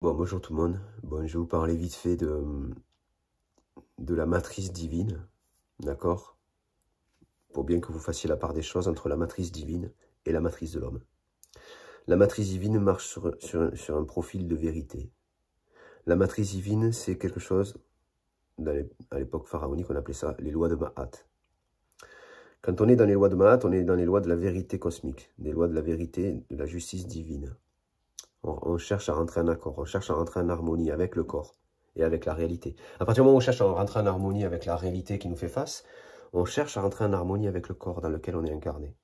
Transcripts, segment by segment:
Bon, bonjour tout le monde. Bon, je vais vous parler vite fait de la matrice divine, d'accord? Pour bien que vous fassiez la part des choses entre la matrice divine et la matrice de l'homme. La matrice divine marche sur un profil de vérité. La matrice divine, c'est quelque chose, à l'époque pharaonique, on appelait ça les lois de Ma'at. Quand on est dans les lois de Ma'at, on est dans les lois de la vérité cosmique, des lois de la vérité, de la justice divine. On cherche à rentrer en accord, on cherche à rentrer en harmonie avec le corps et avec la réalité. À partir du moment où on cherche à rentrer en harmonie avec la réalité qui nous fait face, on cherche à rentrer en harmonie avec le corps dans lequel on est incarné.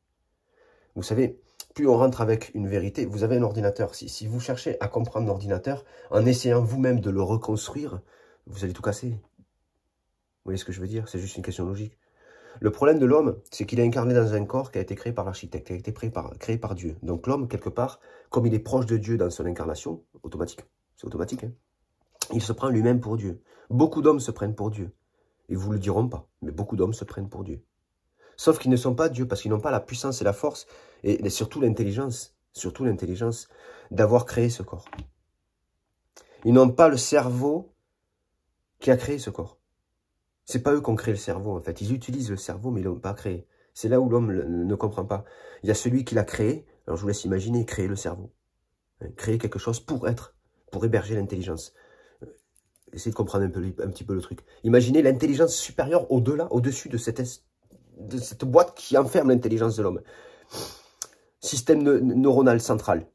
Vous savez, plus on rentre avec une vérité, vous avez un ordinateur. Si vous cherchez à comprendre l'ordinateur, en essayant vous-même de le reconstruire, vous allez tout casser. Vous voyez ce que je veux dire? C'est juste une question logique. Le problème de l'homme, c'est qu'il est incarné dans un corps qui a été créé par l'architecte, qui a été créé par Dieu. Donc l'homme, quelque part, comme il est proche de Dieu dans son incarnation, automatique, c'est automatique, hein, il se prend lui-même pour Dieu. Beaucoup d'hommes se prennent pour Dieu. Ils ne vous le diront pas, mais beaucoup d'hommes se prennent pour Dieu. Sauf qu'ils ne sont pas Dieu, parce qu'ils n'ont pas la puissance et la force, et surtout l'intelligence d'avoir créé ce corps. Ils n'ont pas le cerveau qui a créé ce corps. C'est pas eux qui ont créé le cerveau, en fait. Ils utilisent le cerveau, mais ils l'ont pas créé. C'est là où l'homme ne comprend pas. Il y a celui qui l'a créé. Alors, je vous laisse imaginer, créer le cerveau. Créer quelque chose pour héberger l'intelligence. Essayez de comprendre un petit peu le truc. Imaginez l'intelligence supérieure au-delà, au-dessus de cette boîte qui enferme l'intelligence de l'homme. Système neuronal central.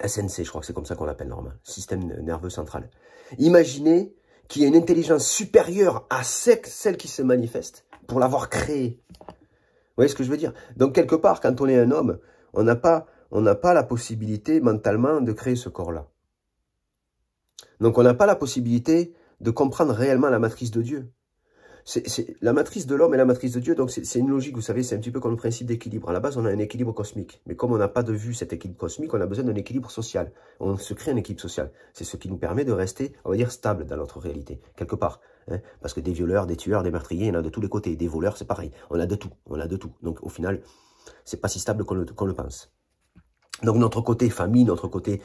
SNC, je crois que c'est comme ça qu'on l'appelle normalement. Système nerveux central. Imaginez qu'il y a une intelligence supérieure à celle qui se manifeste pour l'avoir créée. Vous voyez ce que je veux dire? Donc, quelque part, quand on est un homme, on n'a pas la possibilité mentalement de créer ce corps-là. Donc, on n'a pas la possibilité de comprendre réellement la matrice de Dieu. La matrice de l'homme et la matrice de Dieu, donc c'est une logique, vous savez, c'est un petit peu comme le principe d'équilibre. À la base, on a un équilibre cosmique. Mais comme on n'a pas de vue cet équilibre cosmique, on a besoin d'un équilibre social. On se crée un équilibre social. C'est ce qui nous permet de rester, on va dire, stable dans notre réalité, quelque part. Hein, parce que des violeurs, des tueurs, des meurtriers, il y en a de tous les côtés. Des voleurs, c'est pareil. On a de tout. On a de tout. Donc, au final, c'est pas si stable qu'on le pense. Donc, notre côté famille, notre côté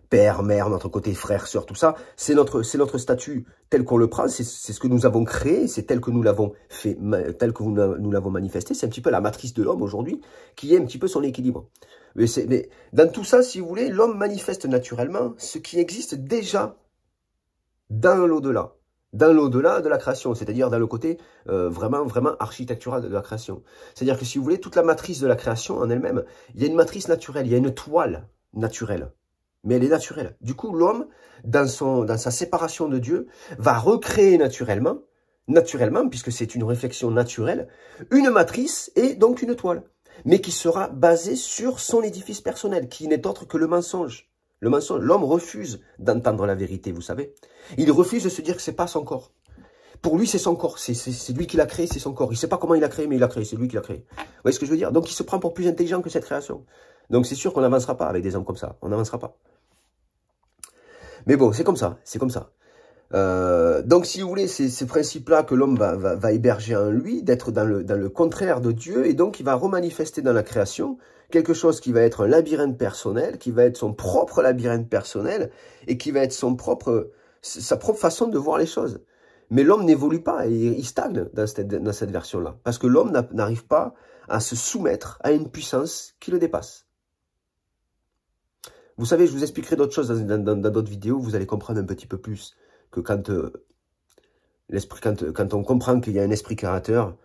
père, mère, notre côté frère, sœur, tout ça, c'est notre statut tel qu'on le prend, c'est ce que nous avons créé, c'est tel que nous l'avons fait, tel que nous l'avons manifesté. C'est un petit peu la matrice de l'homme aujourd'hui, qui est un petit peu son équilibre. Mais dans tout ça, si vous voulez, l'homme manifeste naturellement ce qui existe déjà dans l'au-delà. Dans l'au-delà de la création, c'est-à-dire dans le côté vraiment architectural de la création. C'est-à-dire que si vous voulez, toute la matrice de la création en elle-même, il y a une matrice naturelle, il y a une toile naturelle, mais elle est naturelle. Du coup, l'homme, dans sa séparation de Dieu, va recréer naturellement, puisque c'est une réflexion naturelle, une matrice et donc une toile, mais qui sera basée sur son édifice personnel, qui n'est autre que le mensonge. Le mensonge, l'homme refuse d'entendre la vérité, vous savez. Il refuse de se dire que c'est pas son corps. Pour lui, c'est son corps. C'est lui qui l'a créé, c'est son corps. Il ne sait pas comment il l'a créé, mais il l'a créé. C'est lui qui l'a créé. Vous voyez ce que je veux dire? Donc, il se prend pour plus intelligent que cette création. Donc, c'est sûr qu'on n'avancera pas avec des hommes comme ça. On n'avancera pas. Mais bon, c'est comme ça. C'est comme ça. Donc, si vous voulez, c'est ce principe-là que l'homme va héberger en lui, d'être dans le contraire de Dieu, et donc il va remanifester dans la création quelque chose qui va être un labyrinthe personnel, qui va être son propre labyrinthe personnel, et qui va être sa propre façon de voir les choses. Mais l'homme n'évolue pas, et il stagne dans cette version-là, parce que l'homme n'arrive pas à se soumettre à une puissance qui le dépasse. Vous savez, je vous expliquerai d'autres choses dans d'autres vidéos, vous allez comprendre un petit peu plus que quand on comprend qu'il y a un esprit créateur,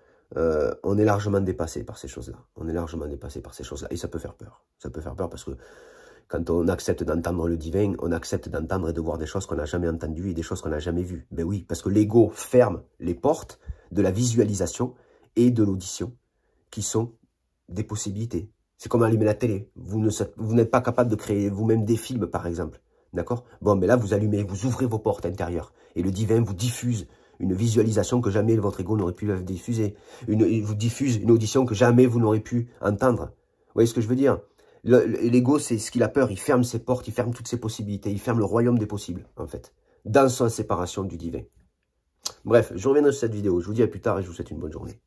on est largement dépassé par ces choses-là. On est largement dépassé par ces choses-là. Et ça peut faire peur. Ça peut faire peur parce que quand on accepte d'entendre le divin, on accepte d'entendre et de voir des choses qu'on n'a jamais entendues et des choses qu'on n'a jamais vues. Ben oui, parce que l'ego ferme les portes de la visualisation et de l'audition, qui sont des possibilités. C'est comme allumer la télé. Vous n'êtes pas capable de créer vous-même des films, par exemple. D'accord? Bon, mais là, vous allumez, vous ouvrez vos portes intérieures. Et le divin vous diffuse une visualisation que jamais votre ego n'aurait pu diffuser. Il vous diffuse une audition que jamais vous n'aurez pu entendre. Vous voyez ce que je veux dire? L'ego, c'est ce qu'il a peur. Il ferme ses portes, il ferme toutes ses possibilités. Il ferme le royaume des possibles, en fait. Dans sa séparation du divin. Bref, je reviendrai sur cette vidéo. Je vous dis à plus tard et je vous souhaite une bonne journée.